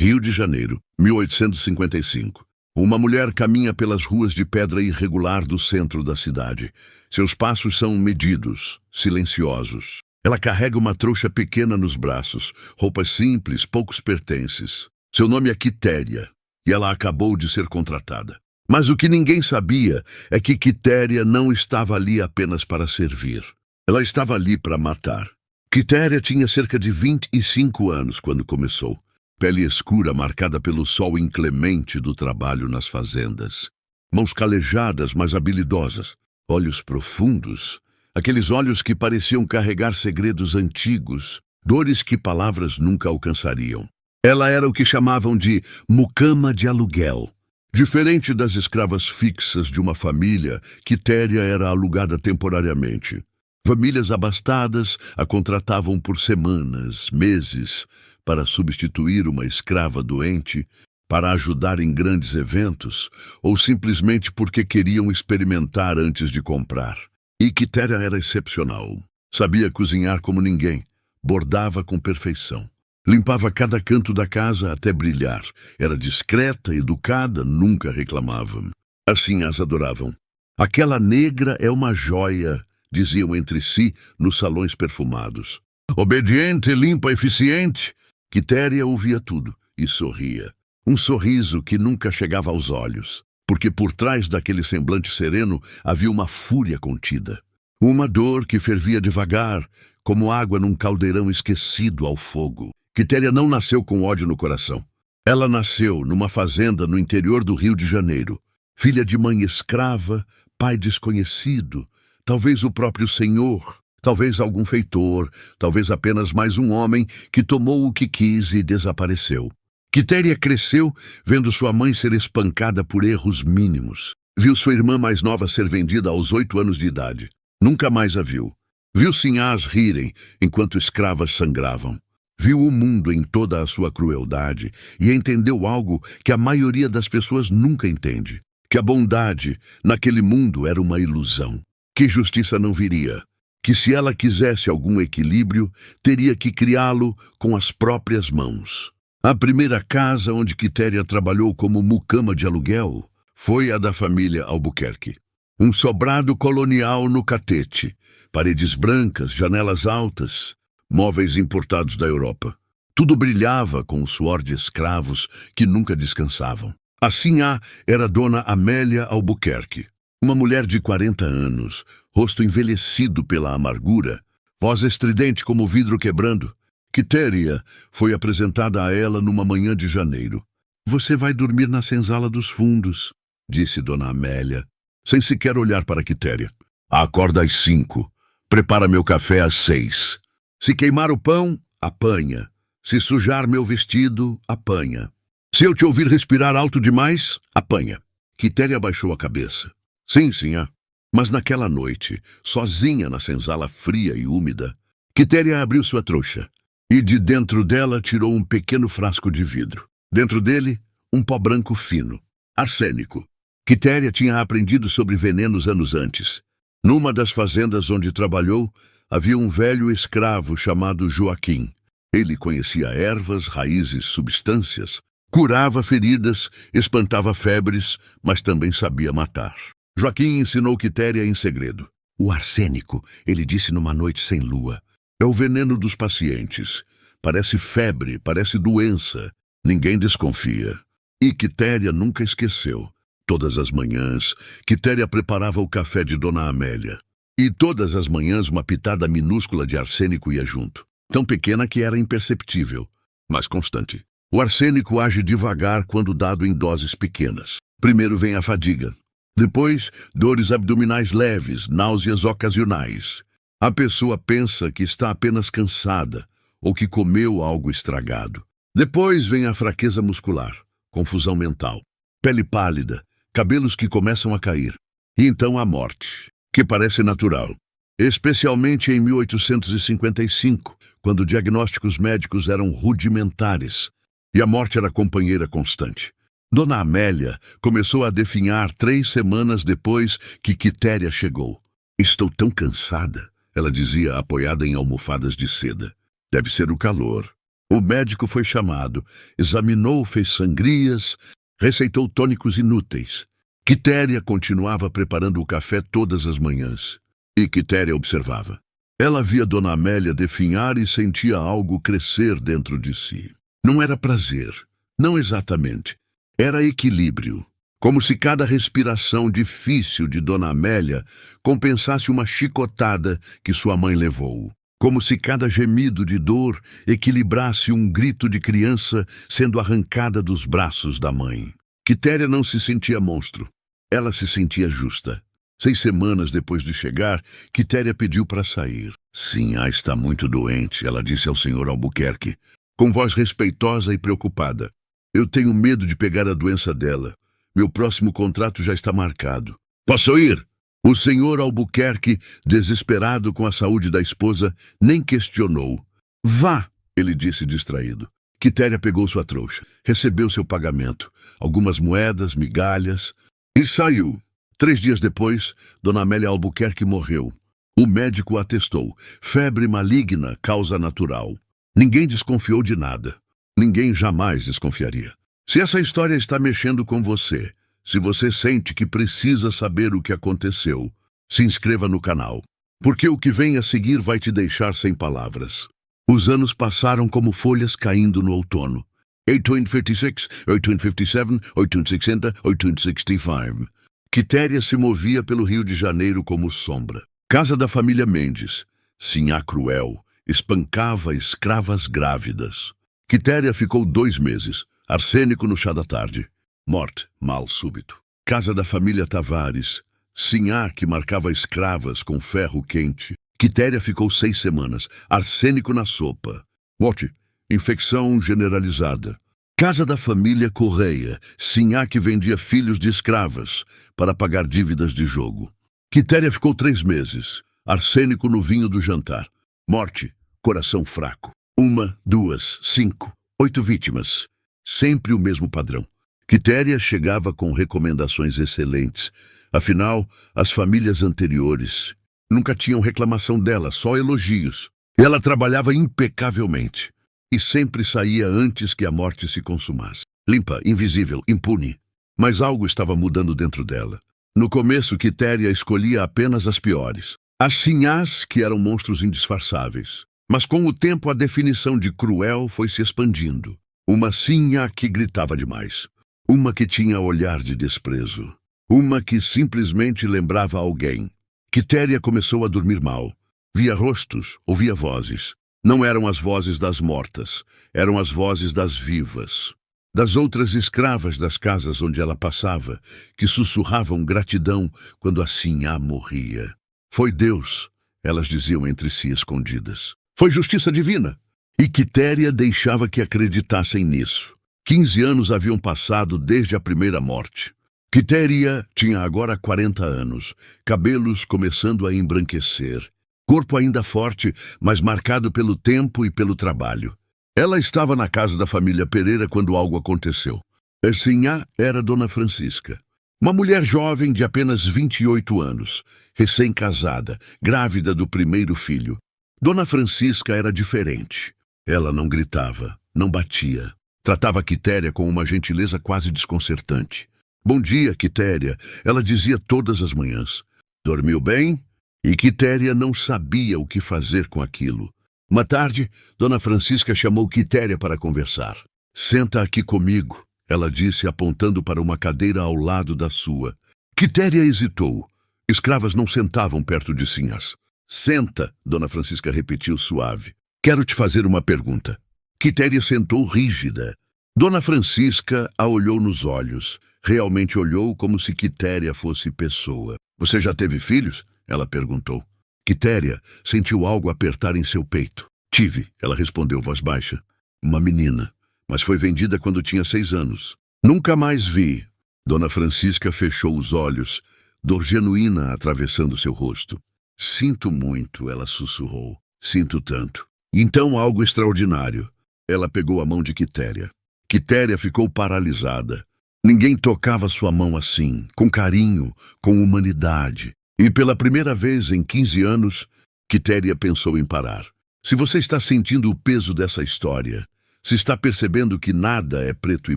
Rio de Janeiro, 1855. Uma mulher caminha pelas ruas de pedra irregular do centro da cidade. Seus passos são medidos, silenciosos. Ela carrega uma trouxa pequena nos braços, roupas simples, poucos pertences. Seu nome é Quitéria, e ela acabou de ser contratada. Mas o que ninguém sabia é que Quitéria não estava ali apenas para servir. Ela estava ali para matar. Quitéria tinha cerca de 25 anos quando começou. Pele escura marcada pelo sol inclemente do trabalho nas fazendas. Mãos calejadas, mas habilidosas. Olhos profundos. Aqueles olhos que pareciam carregar segredos antigos. Dores que palavras nunca alcançariam. Ela era o que chamavam de mucama de aluguel. Diferente das escravas fixas de uma família, Quitéria era alugada temporariamente. Famílias abastadas a contratavam por semanas, meses, para substituir uma escrava doente, para ajudar em grandes eventos, ou simplesmente porque queriam experimentar antes de comprar. E Quitéria era excepcional. Sabia cozinhar como ninguém, bordava com perfeição. Limpava cada canto da casa até brilhar. Era discreta, educada, nunca reclamava. Assim as adoravam. Aquela negra é uma joia, diziam entre si nos salões perfumados. Obediente, limpa, eficiente. Quitéria ouvia tudo e sorria. Um sorriso que nunca chegava aos olhos, porque por trás daquele semblante sereno havia uma fúria contida. Uma dor que fervia devagar, como água num caldeirão esquecido ao fogo. Quitéria não nasceu com ódio no coração. Ela nasceu numa fazenda no interior do Rio de Janeiro. Filha de mãe escrava, pai desconhecido, talvez o próprio senhor, talvez algum feitor, talvez apenas mais um homem que tomou o que quis e desapareceu. Quitéria cresceu vendo sua mãe ser espancada por erros mínimos. Viu sua irmã mais nova ser vendida aos 8 anos de idade. Nunca mais a viu. Viu sinhás rirem enquanto escravas sangravam. Viu o mundo em toda a sua crueldade e entendeu algo que a maioria das pessoas nunca entende. Que a bondade naquele mundo era uma ilusão. Que justiça não viria. Que se ela quisesse algum equilíbrio, teria que criá-lo com as próprias mãos. A primeira casa onde Quitéria trabalhou como mucama de aluguel foi a da família Albuquerque. Um sobrado colonial no Catete, paredes brancas, janelas altas, móveis importados da Europa. Tudo brilhava com o suor de escravos que nunca descansavam. A sinhá era Dona Amélia Albuquerque, uma mulher de 40 anos, rosto envelhecido pela amargura, voz estridente como vidro quebrando. Quitéria foi apresentada a ela numa manhã de janeiro. Você vai dormir na senzala dos fundos, disse Dona Amélia, sem sequer olhar para Quitéria. Acorda às 5. Prepara meu café às 6. Se queimar o pão, apanha. Se sujar meu vestido, apanha. Se eu te ouvir respirar alto demais, apanha. Quitéria abaixou a cabeça. Sim, sinhá. Mas naquela noite, sozinha na senzala fria e úmida, Quitéria abriu sua trouxa e de dentro dela tirou um pequeno frasco de vidro. Dentro dele, um pó branco fino. Arsênico. Quitéria tinha aprendido sobre venenos anos antes. Numa das fazendas onde trabalhou, havia um velho escravo chamado Joaquim. Ele conhecia ervas, raízes, substâncias, curava feridas, espantava febres, mas também sabia matar. Joaquim ensinou Quitéria em segredo. O arsênico, ele disse numa noite sem lua, é o veneno dos pacientes. Parece febre, parece doença. Ninguém desconfia. E Quitéria nunca esqueceu. Todas as manhãs, Quitéria preparava o café de Dona Amélia. E todas as manhãs uma pitada minúscula de arsênico ia junto. Tão pequena que era imperceptível, mas constante. O arsênico age devagar quando dado em doses pequenas. Primeiro vem a fadiga. Depois, dores abdominais leves, náuseas ocasionais. A pessoa pensa que está apenas cansada ou que comeu algo estragado. Depois vem a fraqueza muscular, confusão mental, pele pálida, cabelos que começam a cair. E então a morte, que parece natural. Especialmente em 1855, quando diagnósticos médicos eram rudimentares e a morte era companheira constante. Dona Amélia começou a definhar 3 semanas depois que Quitéria chegou. Estou tão cansada, ela dizia apoiada em almofadas de seda. Deve ser o calor. O médico foi chamado, examinou, fez sangrias, receitou tônicos inúteis. Quitéria continuava preparando o café todas as manhãs. E Quitéria observava. Ela via Dona Amélia definhar e sentia algo crescer dentro de si. Não era prazer, não exatamente. Era equilíbrio. Como se cada respiração difícil de Dona Amélia compensasse uma chicotada que sua mãe levou. Como se cada gemido de dor equilibrasse um grito de criança sendo arrancada dos braços da mãe. Quitéria não se sentia monstro. Ela se sentia justa. 6 semanas depois de chegar, Quitéria pediu para sair. Sinhá está muito doente, ela disse ao Sr. Albuquerque, com voz respeitosa e preocupada. Eu tenho medo de pegar a doença dela. Meu próximo contrato já está marcado. Posso ir? O Sr. Albuquerque, desesperado com a saúde da esposa, nem questionou. Vá, ele disse distraído. Quitéria pegou sua trouxa, recebeu seu pagamento, algumas moedas, migalhas, e saiu. 3 dias depois, Dona Amélia Albuquerque morreu. O médico atestou. Febre maligna, causa natural. Ninguém desconfiou de nada. Ninguém jamais desconfiaria. Se essa história está mexendo com você, se você sente que precisa saber o que aconteceu, se inscreva no canal, porque o que vem a seguir vai te deixar sem palavras. Os anos passaram como folhas caindo no outono. 1856, 1857, 1860, 1865. Quitéria se movia pelo Rio de Janeiro como sombra. Casa da família Mendes. Sinhá cruel, espancava escravas grávidas. Quitéria ficou 2 meses. Arsênico no chá da tarde. Morte, mal súbito. Casa da família Tavares. Sinhá que marcava escravas com ferro quente. Quitéria ficou 6 semanas. Arsênico na sopa. Morte, infecção generalizada. Casa da família Correia. Sinhá que vendia filhos de escravas para pagar dívidas de jogo. Quitéria ficou 3 meses. Arsênico no vinho do jantar. Morte, coração fraco. 1, 2, 5, 8 vítimas. Sempre o mesmo padrão. Quitéria chegava com recomendações excelentes. Afinal, as famílias anteriores nunca tinham reclamação dela, só elogios. Ela trabalhava impecavelmente e sempre saía antes que a morte se consumasse. Limpa, invisível, impune. Mas algo estava mudando dentro dela. No começo, Quitéria escolhia apenas as piores. As sinhás, que eram monstros indisfarçáveis. Mas com o tempo a definição de cruel foi se expandindo. Uma sinhá que gritava demais. Uma que tinha olhar de desprezo. Uma que simplesmente lembrava alguém. Quitéria começou a dormir mal. Via rostos, ouvia vozes. Não eram as vozes das mortas, eram as vozes das vivas. Das outras escravas das casas onde ela passava, que sussurravam gratidão quando a sinhá morria. Foi Deus, elas diziam entre si escondidas. Foi justiça divina. E Quitéria deixava que acreditassem nisso. 15 anos haviam passado desde a primeira morte. Quitéria tinha agora 40 anos, cabelos começando a embranquecer. Corpo ainda forte, mas marcado pelo tempo e pelo trabalho. Ela estava na casa da família Pereira quando algo aconteceu. A sinhá era Dona Francisca. Uma mulher jovem de apenas 28 anos, recém-casada, grávida do primeiro filho. Dona Francisca era diferente. Ela não gritava, não batia. Tratava Quitéria com uma gentileza quase desconcertante. Bom dia, Quitéria, ela dizia todas as manhãs. Dormiu bem? E Quitéria não sabia o que fazer com aquilo. Uma tarde, Dona Francisca chamou Quitéria para conversar. Senta aqui comigo, ela disse, apontando para uma cadeira ao lado da sua. Quitéria hesitou. Escravas não sentavam perto de sinhás. Senta, Dona Francisca repetiu suave. Quero te fazer uma pergunta. Quitéria sentou rígida. Dona Francisca a olhou nos olhos. Realmente olhou como se Quitéria fosse pessoa. Você já teve filhos? Ela perguntou. Quitéria sentiu algo apertar em seu peito. Tive, ela respondeu voz baixa. Uma menina, mas foi vendida quando tinha 6 anos. Nunca mais vi. Dona Francisca fechou os olhos, dor genuína atravessando seu rosto. Sinto muito, ela sussurrou. Sinto tanto. Então algo extraordinário. Ela pegou a mão de Quitéria. Quitéria ficou paralisada. Ninguém tocava sua mão assim, com carinho, com humanidade. E pela primeira vez em 15 anos, Quitéria pensou em parar. Se você está sentindo o peso dessa história, Se está percebendo que nada é preto e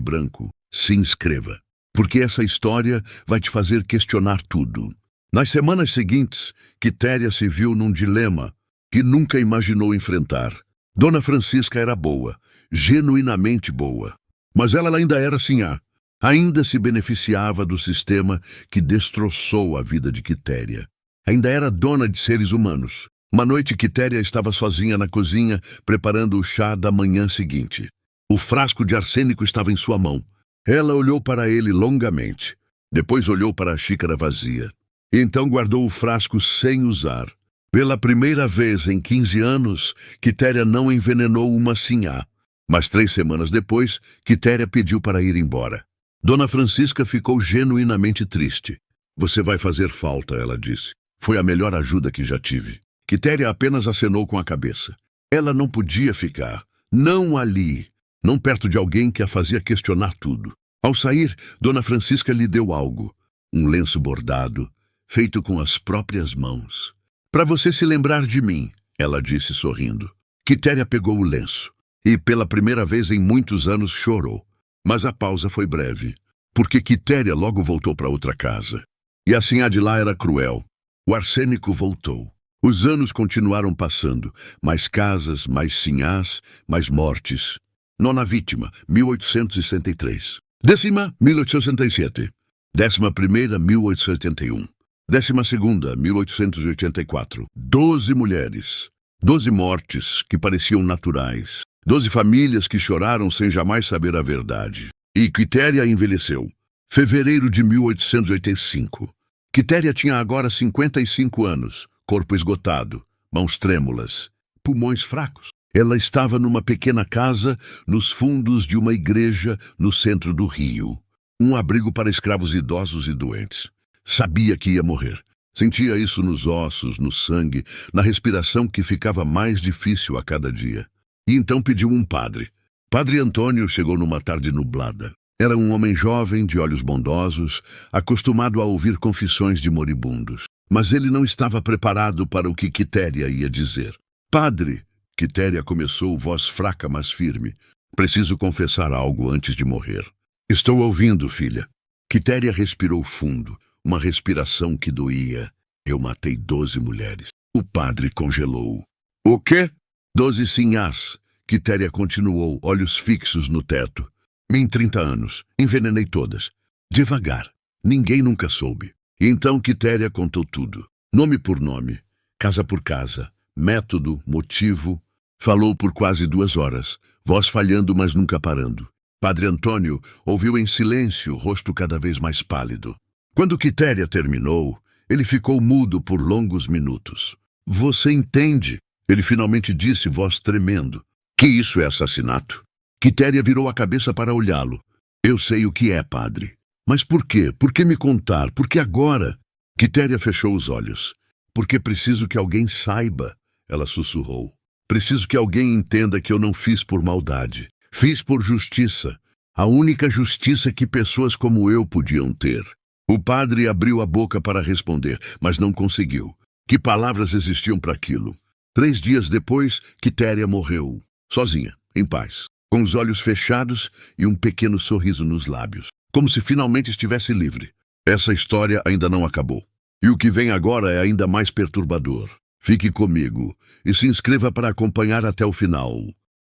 branco, se inscreva, porque essa história vai te fazer questionar tudo. Nas semanas seguintes, Quitéria se viu num dilema que nunca imaginou enfrentar. Dona Francisca era boa, genuinamente boa, mas ela ainda era sinhá. Ainda se beneficiava do sistema que destroçou a vida de Quitéria. Ainda era dona de seres humanos. Uma noite, Quitéria estava sozinha na cozinha, preparando o chá da manhã seguinte. O frasco de arsênico estava em sua mão. Ela olhou para ele longamente. Depois olhou para a xícara vazia. E então guardou o frasco sem usar. Pela primeira vez em 15 anos, Quitéria não envenenou uma sinhá. Mas 3 semanas depois, Quitéria pediu para ir embora. Dona Francisca ficou genuinamente triste. Você vai fazer falta, ela disse. Foi a melhor ajuda que já tive. Quitéria apenas acenou com a cabeça. Ela não podia ficar, não ali, não perto de alguém que a fazia questionar tudo. Ao sair, Dona Francisca lhe deu algo. Um lenço bordado, feito com as próprias mãos. Para você se lembrar de mim, ela disse sorrindo. Quitéria pegou o lenço e, pela primeira vez em muitos anos, chorou. Mas a pausa foi breve, porque Quitéria logo voltou para outra casa. E a sinhá de lá era cruel. O arsênico voltou. Os anos continuaram passando. Mais casas, mais sinhás, mais mortes. Nona vítima, 1863. Décima, 1867. 11ª, 1881. 12ª, 1884. 12 mulheres. 12 mortes que pareciam naturais. 12 famílias que choraram sem jamais saber a verdade. E Quitéria envelheceu. Fevereiro de 1885. Quitéria tinha agora 55 anos, corpo esgotado, mãos trêmulas, pulmões fracos. Ela estava numa pequena casa nos fundos de uma igreja no centro do Rio. Um abrigo para escravos idosos e doentes. Sabia que ia morrer. Sentia isso nos ossos, no sangue, na respiração que ficava mais difícil a cada dia. E então pediu um padre. Padre Antônio chegou numa tarde nublada. Era um homem jovem, de olhos bondosos, acostumado a ouvir confissões de moribundos. Mas ele não estava preparado para o que Quitéria ia dizer. Padre, Quitéria começou, voz fraca, mas firme. Preciso confessar algo antes de morrer. Estou ouvindo, filha. Quitéria respirou fundo, uma respiração que doía. Eu matei 12 mulheres. O padre congelou. O quê? 12 sinhás. Quitéria continuou, olhos fixos no teto. Em 30 anos, envenenei todas. Devagar. Ninguém nunca soube. E então Quitéria contou tudo. Nome por nome, casa por casa, método, motivo. Falou por quase 2 horas, voz falhando, mas nunca parando. Padre Antônio ouviu em silêncio, rosto cada vez mais pálido. Quando Quitéria terminou, ele ficou mudo por longos minutos. Você entende? Ele finalmente disse, voz tremendo. Que isso é assassinato? Quitéria virou a cabeça para olhá-lo. Eu sei o que é, padre. Mas por quê? Por que me contar? Por que agora? Quitéria fechou os olhos. Porque preciso que alguém saiba, ela sussurrou. Preciso que alguém entenda que eu não fiz por maldade. Fiz por justiça. A única justiça que pessoas como eu podiam ter. O padre abriu a boca para responder, mas não conseguiu. Que palavras existiam para aquilo? 3 dias depois, Quitéria morreu. Sozinha, em paz, com os olhos fechados e um pequeno sorriso nos lábios, como se finalmente estivesse livre. Essa história ainda não acabou. E o que vem agora é ainda mais perturbador. Fique comigo e se inscreva para acompanhar até o final.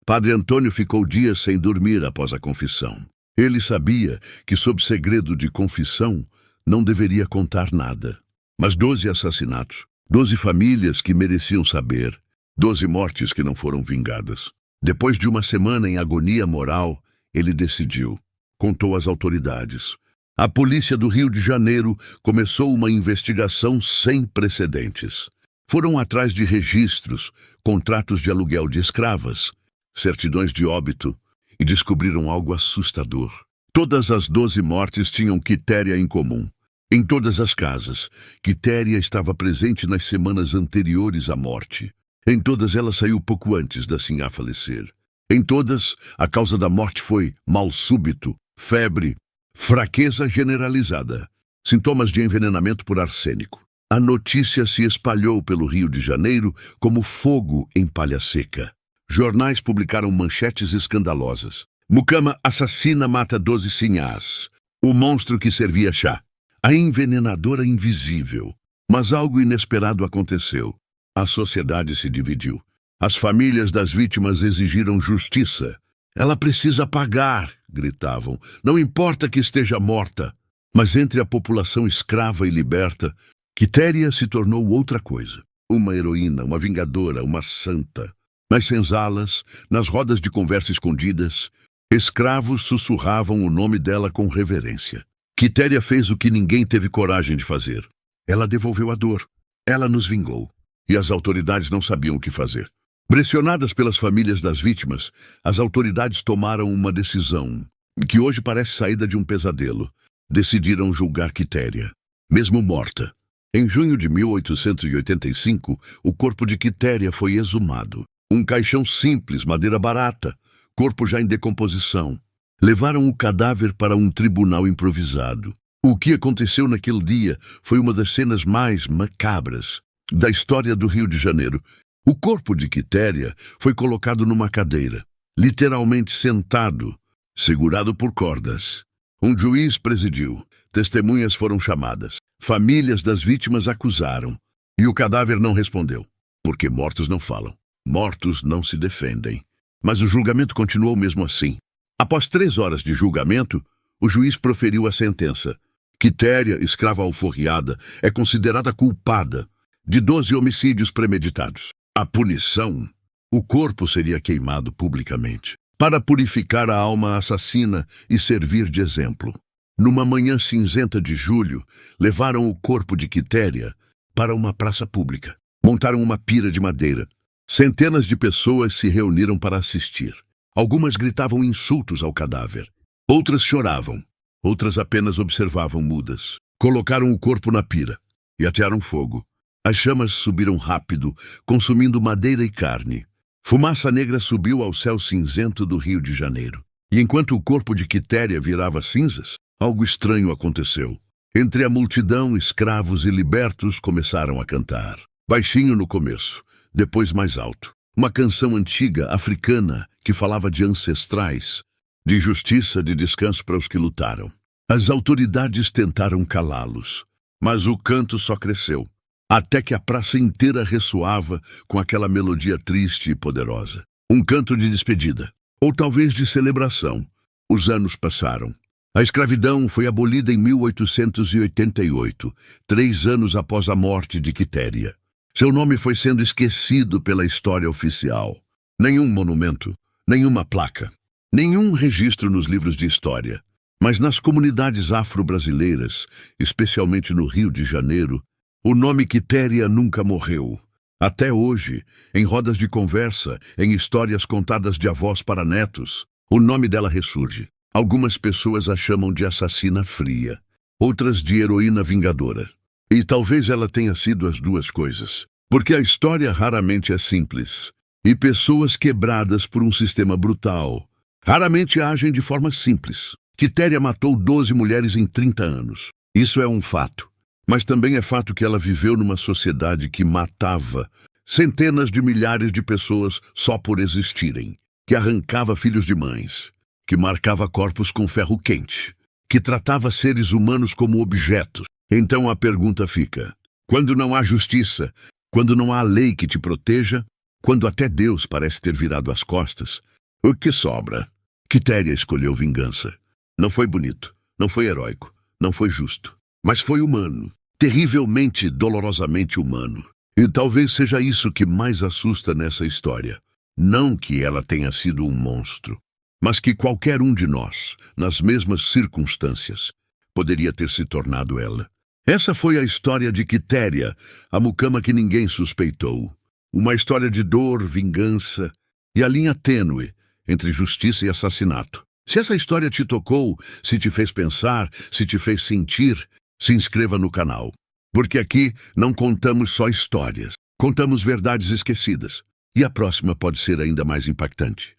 Padre Antônio ficou dias sem dormir após a confissão. Ele sabia que, sob segredo de confissão, não deveria contar nada. Mas 12 assassinatos, 12 famílias que mereciam saber, 12 mortes que não foram vingadas. Depois de uma semana em agonia moral, ele decidiu. Contou às autoridades. A polícia do Rio de Janeiro começou uma investigação sem precedentes. Foram atrás de registros, contratos de aluguel de escravas, certidões de óbito, e descobriram algo assustador. Todas as 12 mortes tinham Quitéria em comum. Em todas as casas, Quitéria estava presente nas semanas anteriores à morte. Em todas ela saiu pouco antes da sinhá falecer. Em todas, a causa da morte foi mal súbito, febre, fraqueza generalizada, sintomas de envenenamento por arsênico. A notícia se espalhou pelo Rio de Janeiro como fogo em palha seca. Jornais publicaram manchetes escandalosas. Mucama assassina mata 12 sinhás. O monstro que servia chá. A envenenadora invisível. Mas algo inesperado aconteceu. A sociedade se dividiu. As famílias das vítimas exigiram justiça. Ela precisa pagar, gritavam. Não importa que esteja morta. Mas entre a população escrava e liberta, Quitéria se tornou outra coisa. Uma heroína, uma vingadora, uma santa. Nas senzalas, nas rodas de conversa escondidas, escravos sussurravam o nome dela com reverência. Quitéria fez o que ninguém teve coragem de fazer. Ela devolveu a dor. Ela nos vingou. E as autoridades não sabiam o que fazer. Pressionadas pelas famílias das vítimas, as autoridades tomaram uma decisão, que hoje parece saída de um pesadelo. Decidiram julgar Quitéria, mesmo morta. Em junho de 1885, o corpo de Quitéria foi exumado. Um caixão simples, madeira barata, corpo já em decomposição. Levaram o cadáver para um tribunal improvisado. O que aconteceu naquele dia foi uma das cenas mais macabras da história do Rio de Janeiro. O corpo de Quitéria foi colocado numa cadeira, literalmente sentado, segurado por cordas. Um juiz presidiu. Testemunhas foram chamadas. Famílias das vítimas acusaram. E o cadáver não respondeu. Porque mortos não falam. Mortos não se defendem. Mas o julgamento continuou mesmo assim. Após 3 horas de julgamento, o juiz proferiu a sentença. Quitéria, escrava alforriada, é considerada culpada de 12 homicídios premeditados. A punição, o corpo seria queimado publicamente, para purificar a alma assassina e servir de exemplo. Numa manhã cinzenta de julho, levaram o corpo de Quitéria para uma praça pública. Montaram uma pira de madeira. Centenas de pessoas se reuniram para assistir. Algumas gritavam insultos ao cadáver. Outras choravam. Outras apenas observavam mudas. Colocaram o corpo na pira e atearam fogo. As chamas subiram rápido, consumindo madeira e carne. Fumaça negra subiu ao céu cinzento do Rio de Janeiro. E enquanto o corpo de Quitéria virava cinzas, algo estranho aconteceu. Entre a multidão, escravos e libertos começaram a cantar. Baixinho no começo, depois mais alto. Uma canção antiga, africana, que falava de ancestrais, de justiça, de descanso para os que lutaram. As autoridades tentaram calá-los, mas o canto só cresceu, até que a praça inteira ressoava com aquela melodia triste e poderosa. Um canto de despedida, ou talvez de celebração. Os anos passaram. A escravidão foi abolida em 1888, 3 anos após a morte de Quitéria. Seu nome foi sendo esquecido pela história oficial. Nenhum monumento, nenhuma placa, nenhum registro nos livros de história. Mas nas comunidades afro-brasileiras, especialmente no Rio de Janeiro, o nome Quitéria nunca morreu. Até hoje, em rodas de conversa, em histórias contadas de avós para netos, o nome dela ressurge. Algumas pessoas a chamam de assassina fria, outras de heroína vingadora. E talvez ela tenha sido as duas coisas, porque a história raramente é simples, e pessoas quebradas por um sistema brutal raramente agem de forma simples. Quitéria matou 12 mulheres em 30 anos. Isso é um fato. Mas também é fato que ela viveu numa sociedade que matava centenas de milhares de pessoas só por existirem, que arrancava filhos de mães, que marcava corpos com ferro quente, que tratava seres humanos como objetos. Então a pergunta fica: quando não há justiça, quando não há lei que te proteja, quando até Deus parece ter virado as costas, o que sobra? Quitéria escolheu vingança. Não foi bonito, não foi heróico, não foi justo, mas foi humano, terrivelmente, dolorosamente humano. E talvez seja isso que mais assusta nessa história. Não que ela tenha sido um monstro, mas que qualquer um de nós, nas mesmas circunstâncias, poderia ter se tornado ela. Essa foi a história de Quitéria, a mucama que ninguém suspeitou. Uma história de dor, vingança e a linha tênue entre justiça e assassinato. Se essa história te tocou, se te fez pensar, se te fez sentir, se inscreva no canal. Porque aqui não contamos só histórias, contamos verdades esquecidas. E a próxima pode ser ainda mais impactante.